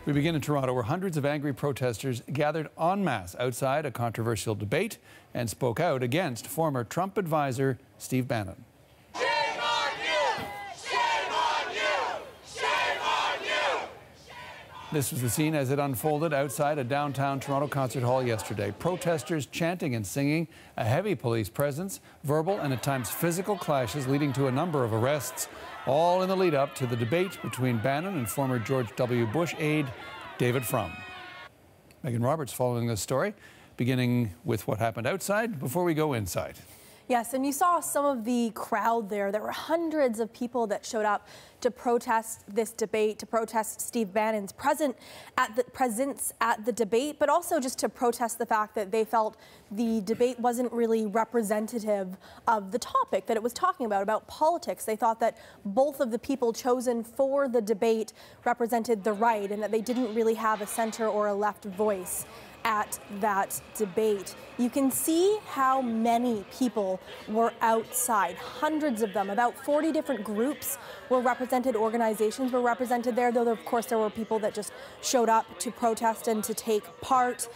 We begin in Toronto, where hundreds of angry protesters gathered en masse outside a controversial debate and spoke out against former Trump advisor Steve Bannon. Shame on you! Shame on you! Shame on you! This was the scene as it unfolded outside a downtown Toronto concert hall yesterday. Protesters chanting and singing, a heavy police presence, verbal and at times physical clashes leading to a number of arrests, all in the lead up to the debate between Bannon and former George W. Bush aide David Frum. Megan Roberts following this story, beginning with what happened outside before we go inside. Yes, and you saw some of the crowd there. There were hundreds of people that showed up to protest this debate, to protest Steve Bannon's presence at the debate, but also just to protest the fact that they felt the debate wasn't really representative of the topic that it was talking about politics. They thought that both of the people chosen for the debate represented the right and that they didn't really have a center or a left voice at that debate. You can see how many people were outside, hundreds of them. About 40 different groups were represented, organizations were represented there, though of course there were people that just showed up to protest and to take part.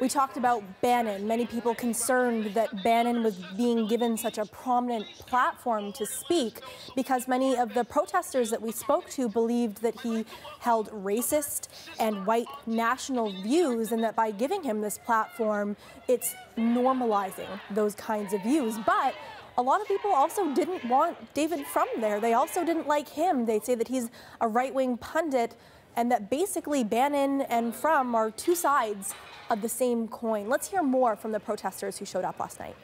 We talked about Bannon, many people concerned that Bannon was being given such a prominent platform to speak because many of the protesters that we spoke to believed that he held racist and white national views and that by giving him this platform, it's normalizing those kinds of views. But a lot of people also didn't want David Frum there. They also didn't like him. They say that he's a right-wing pundit and that basically Bannon and Frum are two sides of the same coin. Let's hear more from the protesters who showed up last night.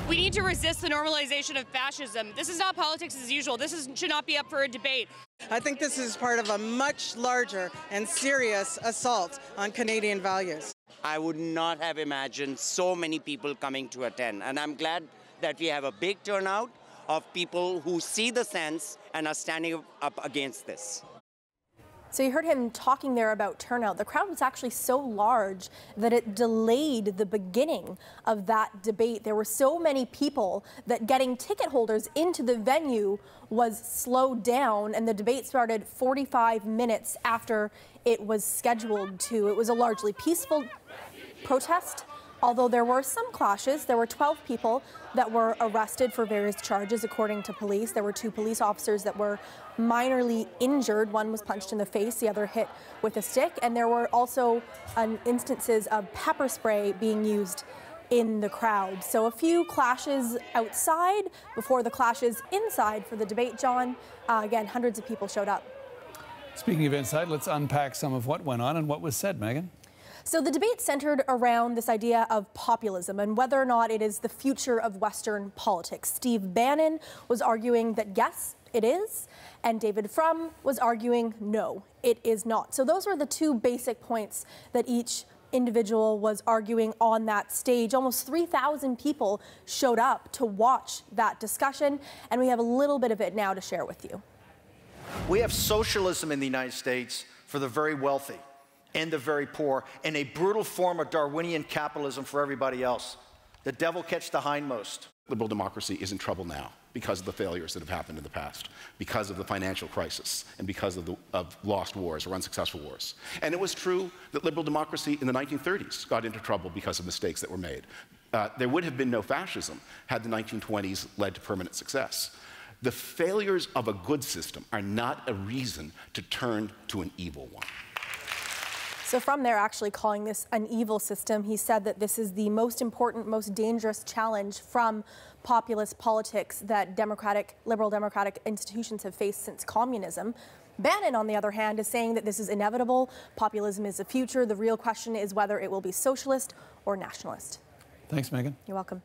We need to resist the normalization of fascism. This is not politics as usual. This should not be up for a debate. I think this is part of a much larger and serious assault on Canadian values. I would not have imagined so many people coming to attend, and I'm glad that we have a big turnout of people who see the sense and are standing up against this. So you heard him talking there about turnout. The crowd was actually so large that it delayed the beginning of that debate. There were so many people that getting ticket holders into the venue was slowed down, and the debate started 45 minutes after it was scheduled to. It was a largely peaceful protest, although there were some clashes. There were 12 people that were arrested for various charges, according to police. There were 2 police officers that were minorly injured. One was punched in the face, the other hit with a stick. And there were also instances of pepper spray being used in the crowd. So a few clashes outside before the clashes inside for the debate, John. Again, hundreds of people showed up. Speaking of inside, let's unpack some of what went on and what was said, Megan. So the debate centered around this idea of populism and whether or not it is the future of Western politics. Steve Bannon was arguing that yes, it is, and David Frum was arguing no, it is not. So those were the 2 basic points that each individual was arguing on that stage. Almost 3,000 people showed up to watch that discussion, and we have a little bit of it now to share with you. We have socialism in the United States for the very wealthy and the very poor, and a brutal form of Darwinian capitalism for everybody else. The devil catch the hindmost. Liberal democracy is in trouble now because of the failures that have happened in the past, because of the financial crisis, and because of lost wars or unsuccessful wars. And it was true that liberal democracy in the 1930s got into trouble because of mistakes that were made. There would have been no fascism had the 1920s led to permanent success. The failures of a good system are not a reason to turn to an evil one. So from there, actually calling this an evil system, he said that this is the most important, most dangerous challenge from populist politics that liberal democratic institutions have faced since communism. Bannon, on the other hand, is saying that this is inevitable. Populism is the future. The real question is whether it will be socialist or nationalist. Thanks, Megan. You're welcome.